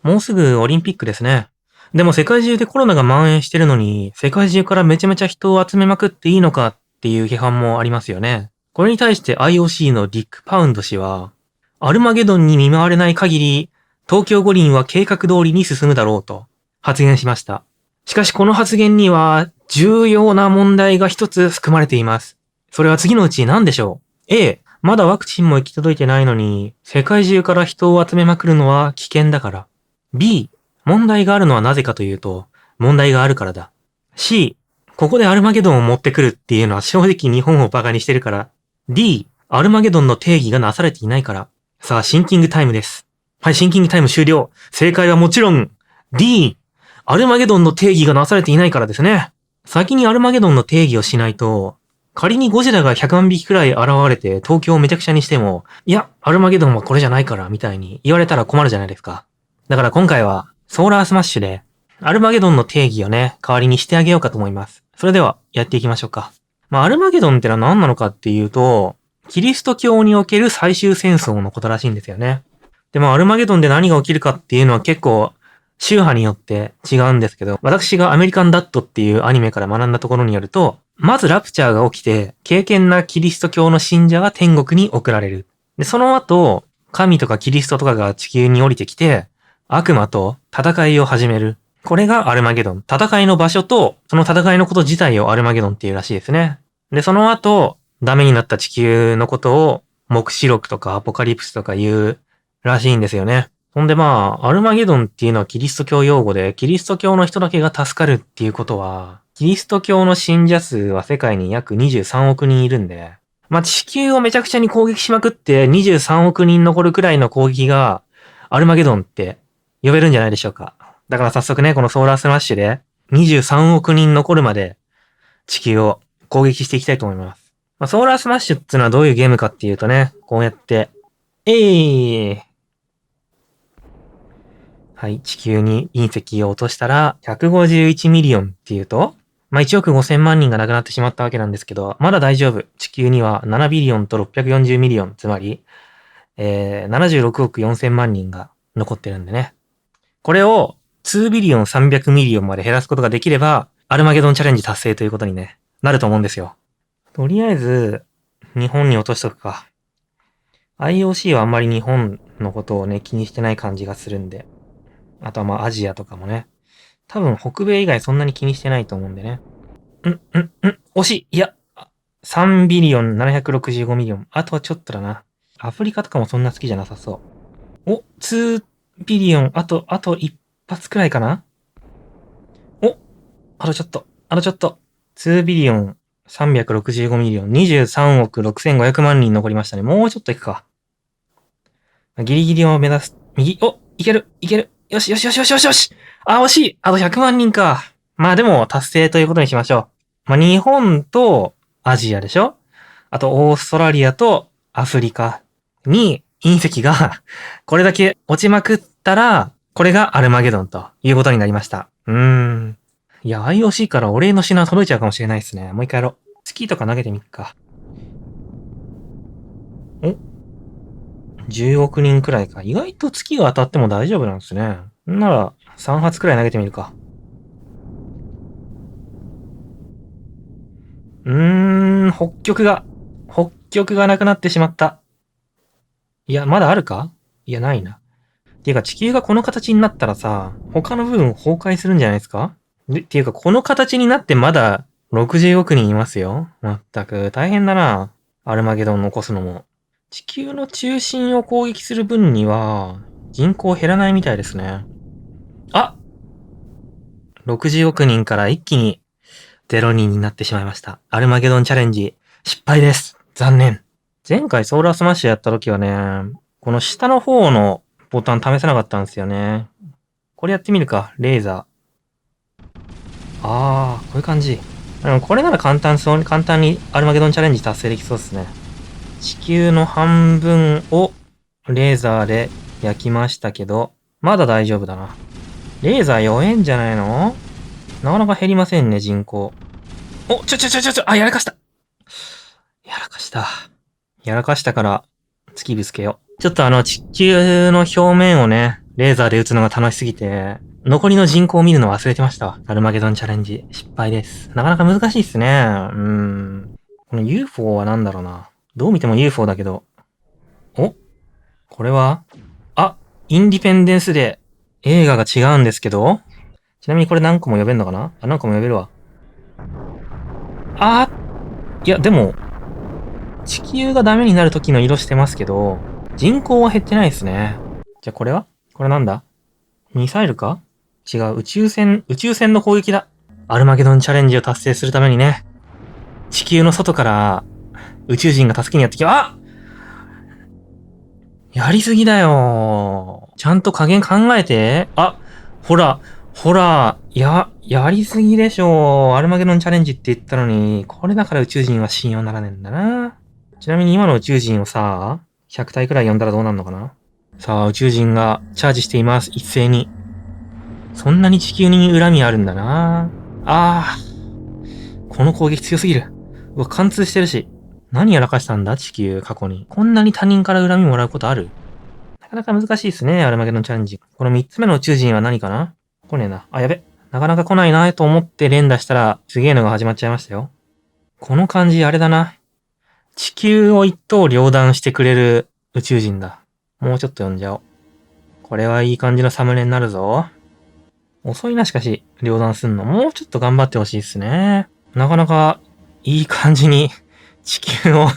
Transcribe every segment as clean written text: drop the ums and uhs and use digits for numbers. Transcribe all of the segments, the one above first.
もうすぐオリンピックですね。でも世界中でコロナが蔓延してるのに、世界中からめちゃめちゃ人を集めまくっていいのかっていう批判もありますよね。これに対して IOC のディック・パウンド氏は、アルマゲドンに見舞われない限り、東京五輪は計画通りに進むだろうと発言しました。しかしこの発言には重要な問題が一つ含まれています。それは次のうち何でしょう？ A、まだワクチンも行き届いてないのに、世界中から人を集めまくるのは危険だから。B、問題があるのはなぜかというと、問題があるからだ。C、ここでアルマゲドンを持ってくるっていうのは正直日本をバカにしてるから。D、アルマゲドンの定義がなされていないから。さあ、シンキングタイムです。はい、シンキングタイム終了。正解はもちろん D、アルマゲドンの定義がなされていないからですね。先にアルマゲドンの定義をしないと、仮にゴジラが100万匹くらい現れて東京をめちゃくちゃにしても、いや、アルマゲドンはこれじゃないからみたいに言われたら困るじゃないですか。だから今回はソーラースマッシュでアルマゲドンの定義をね、代わりにしてあげようかと思います。それではやっていきましょうか。アルマゲドンってのは何なのかっていうと、キリスト教における最終戦争のことらしいんですよね。で、アルマゲドンで何が起きるかっていうのは結構宗派によって違うんですけど、私がアメリカンダットっていうアニメから学んだところによると、まずラプチャーが起きて、敬虔なキリスト教の信者が天国に送られる。で、その後、神とかキリストとかが地球に降りてきて、悪魔と戦いを始める。これがアルマゲドン。戦いの場所と、その戦いのこと自体をアルマゲドンっていうらしいですね。で、その後、ダメになった地球のことを、黙示録とかアポカリプスとか言うらしいんですよね。ほんでアルマゲドンっていうのはキリスト教用語で、キリスト教の人だけが助かるっていうことは、キリスト教の信者数は世界に約23億人いるんで、地球をめちゃくちゃに攻撃しまくって23億人残るくらいの攻撃が、アルマゲドンって呼べるんじゃないでしょうか。だから早速ね、このソーラースマッシュで23億人残るまで地球を攻撃していきたいと思います。ソーラースマッシュっていうのはどういうゲームかっていうとね、こうやって、はい、地球に隕石を落としたら、151ミリオンっていうと、1億5000万人が亡くなってしまったわけなんですけど、まだ大丈夫。地球には7ビリオンと640ミリオン、つまり、76億4000万人が残ってるんでね。これを2ビリオン300ミリオンまで減らすことができれば、アルマゲドンチャレンジ達成ということにね、なると思うんですよ。とりあえず、日本に落としとくか。IOC はあんまり日本のことをね、気にしてない感じがするんで。あとはアジアとかもね。多分北米以外そんなに気にしてないと思うんでね。惜しい。いや、3ビリオン765ミリオン。あとはちょっとだな。アフリカとかもそんな好きじゃなさそう。お、2ビリオン、あと一発くらいかな。あとちょっと。2ビリオン365ミリオン。23億6500万人残りましたね。もうちょっといくか。ギリギリを目指す。右、いける。よし。惜しい。あと100万人か。でも達成ということにしましょう。日本とアジアでしょ？あとオーストラリアとアフリカに隕石がこれだけ落ちまくったら、これがアルマゲドンということになりました。いや、IOC からお礼の品届いちゃうかもしれないですね。もう一回やろう。月とか投げてみっか。10億人くらいか。意外と月が当たっても大丈夫なんですね。なら、3発くらい投げてみるか。北極がなくなってしまった。いや、まだあるか？いや、ないな。っていうか、地球がこの形になったらさ、他の部分崩壊するんじゃないですか？っていうか、この形になってまだ60億人いますよ。まったく、大変だな。アルマゲドン残すのも。地球の中心を攻撃する分には、人口減らないみたいですね。60億人から一気に0人になってしまいました。アルマゲドンチャレンジ、失敗です。残念。前回ソーラースマッシュやった時はね、この下の方のボタン試せなかったんですよね。これやってみるか。レーザー。こういう感じ。これなら簡単にアルマゲドンチャレンジ達成できそうですね。地球の半分をレーザーで焼きましたけど、まだ大丈夫だな。レーザー弱えんじゃないの？なかなか減りませんね、人口。やらかした。やらかしたから、月ぶつけよう。ちょっと地球の表面をね、レーザーで撃つのが楽しすぎて、残りの人口を見るの忘れてましたわ。アルマゲドンチャレンジ、失敗です。なかなか難しいっすね。この UFO は何だろうな。どう見ても UFO だけど。お？これは？インディペンデンスデー。映画が違うんですけど？ちなみにこれ何個も呼べんのかな？何個も呼べるわ。いや、でも、地球がダメになる時の色してますけど、人口は減ってないですね。じゃあこれは？これなんだ？ミサイルか？違う、宇宙船の攻撃だ。アルマゲドンチャレンジを達成するためにね、地球の外から宇宙人が助けにやってきやりすぎだよ。ちゃんと加減考えて。ほら、やりすぎでしょ。アルマゲドンチャレンジって言ったのに、これだから宇宙人は信用ならねえんだな。ちなみに今の宇宙人をさ、100体くらい呼んだらどうなるのかな？さあ、宇宙人がチャージしています。一斉に。そんなに地球に恨みあるんだな。この攻撃強すぎる。貫通してるし。何やらかしたんだ地球、過去に。こんなに他人から恨みもらうことある？なかなか難しいですね、アルマゲドンチャレンジ。この3つ目の宇宙人は何かな？来ねえな。やべ。なかなか来ないなと思って連打したら、すげえのが始まっちゃいましたよ。この感じあれだな。地球を一刀両断してくれる宇宙人だ。もうちょっと読んじゃおう。これはいい感じのサムネになるぞ。遅いな、しかし、両断すんの。もうちょっと頑張ってほしいっすね。なかなか、いい感じに、地球を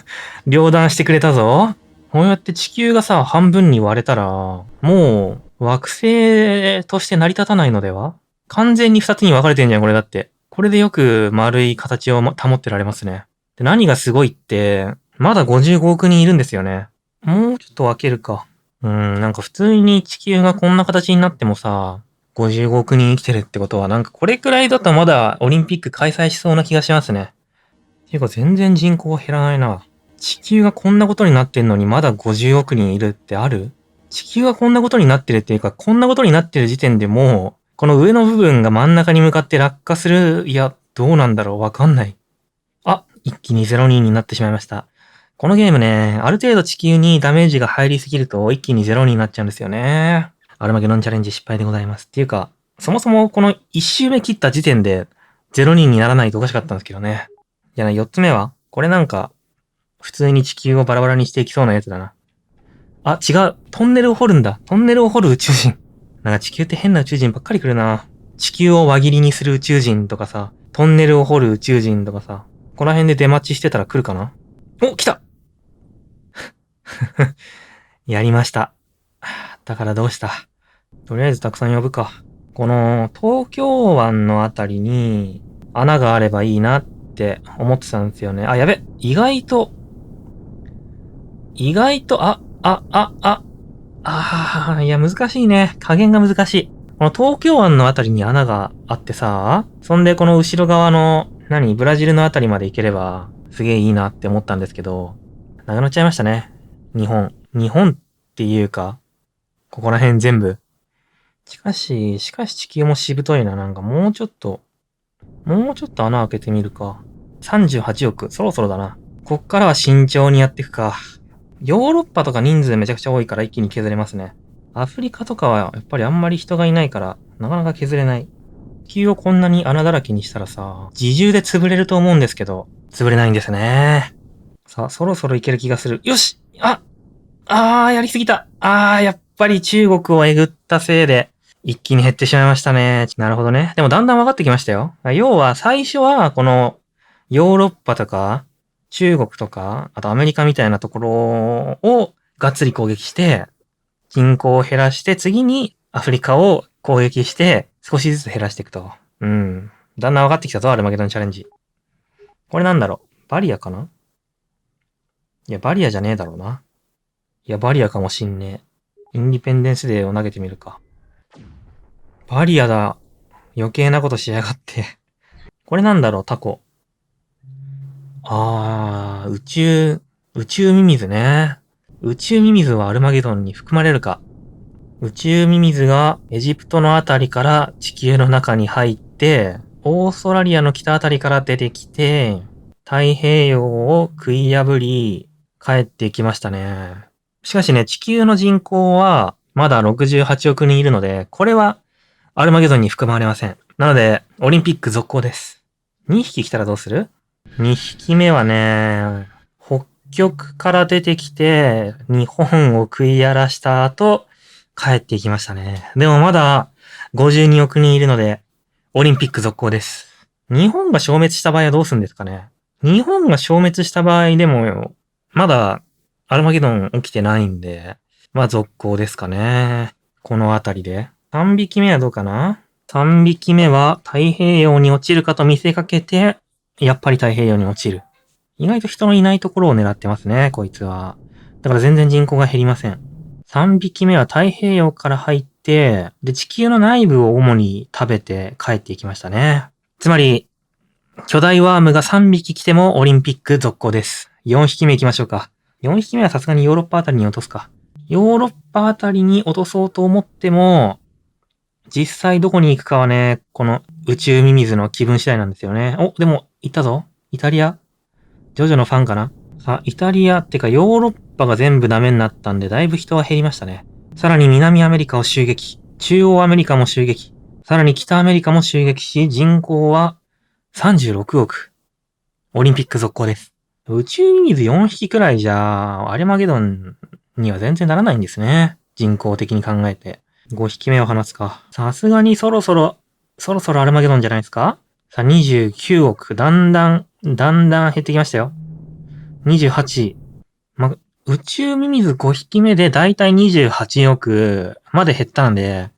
両断してくれたぞ。こうやって地球がさ、半分に割れたら、もう、惑星として成り立たないのでは？完全に2つに分かれてんじゃん、これだって。これでよく丸い形を保ってられますね。で、何がすごいって、まだ55億人いるんですよね。もうちょっと分けるか。なんか普通に地球がこんな形になってもさ、55億人生きてるってことは、なんかこれくらいだとまだオリンピック開催しそうな気がしますね。ていうか全然人口減らないな。地球がこんなことになってんのにまだ50億人いるってある？地球がこんなことになってるっていうか、こんなことになってる時点でもう、この上の部分が真ん中に向かって落下する、いや、どうなんだろう、わかんない。一気に02になってしまいました。このゲームね、ある程度地球にダメージが入りすぎると一気に02になっちゃうんですよね。アルマゲドンチャレンジ失敗でございます。っていうか、そもそもこの1周目切った時点で02にならないとおかしかったんですけどね。じゃあ4つ目はこれなんか、普通に地球をバラバラにしていきそうなやつだな。違う。トンネルを掘るんだ。トンネルを掘る宇宙人。なんか地球って変な宇宙人ばっかり来るな。地球を輪切りにする宇宙人とかさ、トンネルを掘る宇宙人とかさ、この辺で出待ちしてたら来るかな？来たやりました。だからどうした？とりあえずたくさん呼ぶか。この東京湾のあたりに穴があればいいなって思ってたんですよね。やべ。意外と、いや難しいね。加減が難しい。この東京湾のあたりに穴があってさ、そんでこの後ろ側の、ブラジルのあたりまで行ければ、すげえいいなって思ったんですけど、なくなっちゃいましたね。日本っていうか、ここら辺全部。しかし地球もしぶといな。なんかもうちょっと穴開けてみるか。38億、そろそろだな。こっからは慎重にやっていくか。ヨーロッパとか人数めちゃくちゃ多いから一気に削れますね。アフリカとかはやっぱりあんまり人がいないから、なかなか削れない。地球をこんなに穴だらけにしたらさ、自重で潰れると思うんですけど、潰れないんですね。さあ、そろそろいける気がする。よし！やりすぎた。やっぱり中国をえぐったせいで、一気に減ってしまいましたね。なるほどね。でもだんだん分かってきましたよ。要は最初はこのヨーロッパとか中国とか、あとアメリカみたいなところをがっつり攻撃して、人口を減らして次にアフリカを攻撃して少しずつ減らしていくと。だんだん分かってきたぞ、アルマゲドンチャレンジ。これなんだろう？バリアかな？いや、バリアじゃねえだろうな。いや、バリアかもしんねえ。インディペンデンスデーを投げてみるか。バリアだ。余計なことしやがって。これなんだろう、タコ。宇宙ミミズね。宇宙ミミズはアルマゲドンに含まれるか。宇宙ミミズがエジプトのあたりから地球の中に入って、オーストラリアの北あたりから出てきて、太平洋を食い破り、帰ってきましたね。しかしね、地球の人口は、まだ68億人いるので、これはアルマゲドンに含まれません。なので、オリンピック続行です。2匹来たらどうする？ 2 匹目はね、北極から出てきて、日本を食い荒らした後、帰っていきましたね。でもまだ52億人いるので、オリンピック続行です。日本が消滅した場合はどうするんですかね？日本が消滅した場合でも、まだアルマゲドン起きてないんで、まあ続行ですかね。このあたりで。3匹目はどうかな？ 3 匹目は太平洋に落ちるかと見せかけて、やっぱり太平洋に落ちる。意外と人のいないところを狙ってますね、こいつは。だから全然人口が減りません。3匹目は太平洋から入って、で、地球の内部を主に食べて帰っていきましたね。つまり、巨大ワームが3匹来てもオリンピック続行です。4匹目行きましょうか。4匹目はさすがにヨーロッパあたりに落とすか。ヨーロッパあたりに落とそうと思っても、実際どこに行くかはね、この宇宙ミミズの気分次第なんですよね。お、でも、行ったぞ。イタリア？ジョジョのファンかな？さあ、イタリアってかヨーロッパが全部ダメになったんで、だいぶ人は減りましたね。さらに南アメリカを襲撃。中央アメリカも襲撃。さらに北アメリカも襲撃し、人口は36億。オリンピック続行です。宇宙ミミズ4匹くらいじゃ、アルマゲドンには全然ならないんですね。人口的に考えて。5匹目を放つか。さすがにそろそろアルマゲドンじゃないですか？さあ、29億。だんだん減ってきましたよ。28。宇宙ミミズ5匹目でだいたい28億まで減ったんで、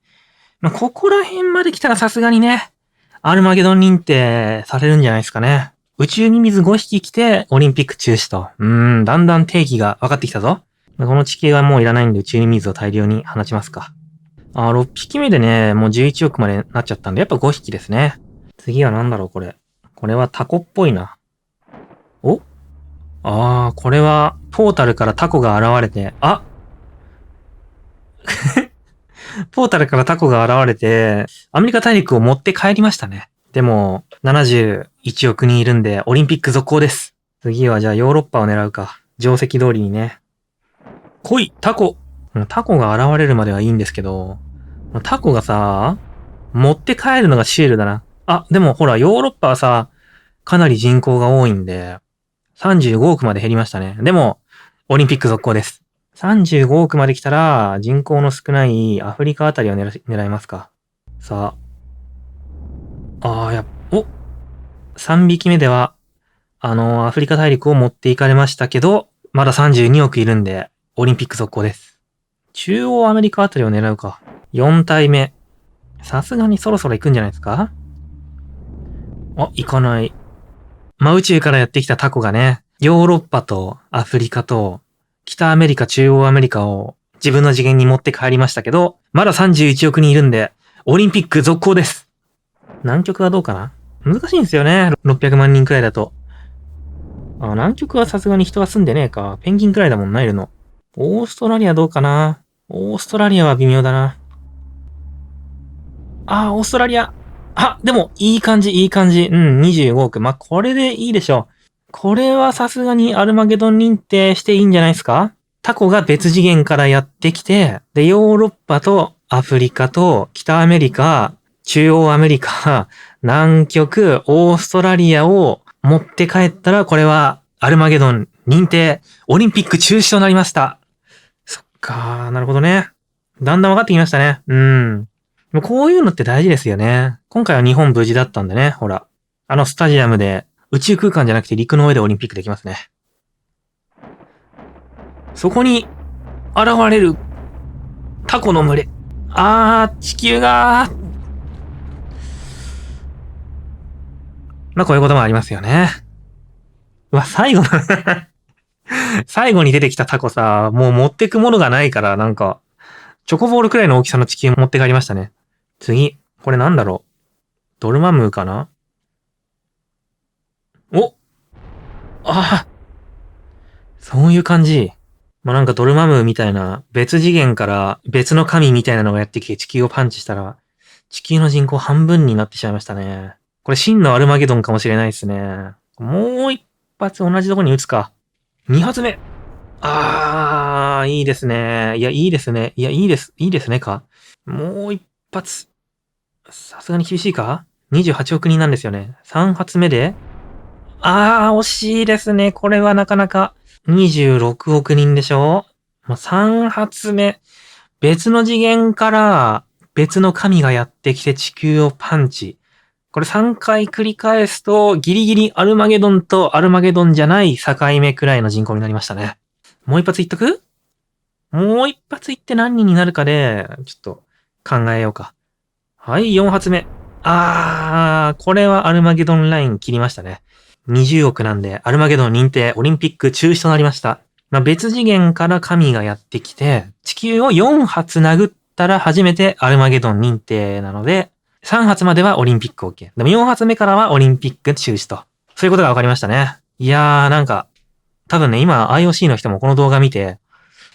ここら辺まで来たらさすがにね、アルマゲドン認定されるんじゃないですかね。宇宙ミミズ5匹来て、オリンピック中止と。だんだん定義が分かってきたぞ。この地形はもういらないんで宇宙ミミズを大量に放ちますか。6匹目でね、もう11億までなっちゃったんで、やっぱ5匹ですね。次は何だろう、これ。これはタコっぽいな。お？これは、ポータルからタコが現れて、ポータルからタコが現れて、アメリカ大陸を持って帰りましたね。でも、71億人いるんで、オリンピック続行です。次はじゃあヨーロッパを狙うか。定石通りにね。来い、タコ！タコが現れるまではいいんですけど、タコがさ、持って帰るのがシールだな。でもほら、ヨーロッパはさ、かなり人口が多いんで、35億まで減りましたね。でも、オリンピック続行です。35億まで来たら、人口の少ないアフリカあたりを狙いますか。さあ。3匹目では、アフリカ大陸を持っていかれましたけど、まだ32億いるんで、オリンピック続行です。中央アメリカあたりを狙うか。4体目。さすがにそろそろ行くんじゃないですか？行かない。宇宙からやってきたタコがね、ヨーロッパとアフリカと北アメリカ、中央アメリカを自分の次元に持って帰りましたけど、まだ31億人いるんで、オリンピック続行です。南極はどうかな？難しいんですよね。600万人くらいだと。南極はさすがに人は住んでねえか。ペンギンくらいだもんな、いるの。オーストラリアどうかな？オーストラリアは微妙だな。オーストラリア。でも、いい感じ。25億。これでいいでしょう。これはさすがにアルマゲドン認定していいんじゃないですか？タコが別次元からやってきて、で、ヨーロッパとアフリカと北アメリカ、中央アメリカ、南極、オーストラリアを持って帰ったら、これはアルマゲドン認定、オリンピック中止となりました。そっかー、なるほどね。だんだん分かってきましたね。こういうのって大事ですよね。今回は日本無事だったんでね、ほら。スタジアムで宇宙空間じゃなくて陸の上でオリンピックできますね。そこに現れるタコの群れ。地球がこういうこともありますよね。最後の最後に出てきたタコさ、もう持ってくものがないから、チョコボールくらいの大きさの地球持って帰りましたね。次、これなんだろう。ドルマムーかな？そういう感じ。ドルマムーみたいな別次元から別の神みたいなのがやってきて地球をパンチしたら、地球の人口半分になってしまいましたね。これ真のアルマゲドンかもしれないですね。もう一発同じとこに撃つか。2発目。いいですね。いや、いいですね。いや、いいですねか。もう一発。さすがに厳しいか？ 28 億人なんですよね。3発目で惜しいですね。これはなかなか。26億人でしょ？もう3発目。別の次元から別の神がやってきて地球をパンチ。これ3回繰り返すとギリギリアルマゲドンとアルマゲドンじゃない境目くらいの人口になりましたね。もう一発いっとく？もう一発いって何人になるかで、ちょっと考えようか。はい、4発目。これはアルマゲドンライン切りましたね。20億なんで、アルマゲドン認定、オリンピック中止となりました。別次元から神がやってきて、地球を4発殴ったら初めてアルマゲドン認定なので、3発まではオリンピック OK。でも4発目からはオリンピック中止と。そういうことが分かりましたね。いやー、なんか、多分ね、今 IOC の人もこの動画見て、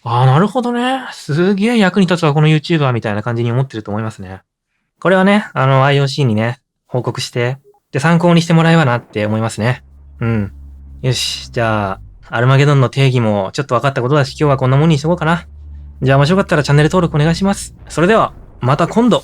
なるほどね。すげえ役に立つわ、この YouTuber みたいな感じに思ってると思いますね。これはね、IOC にね、報告して、で、参考にしてもらえばなって思いますね。うん。よし。じゃあ、アルマゲドンの定義もちょっと分かったことだし、今日はこんなもんにしとこうかな。じゃあ、もしよかったらチャンネル登録お願いします。それでは、また今度。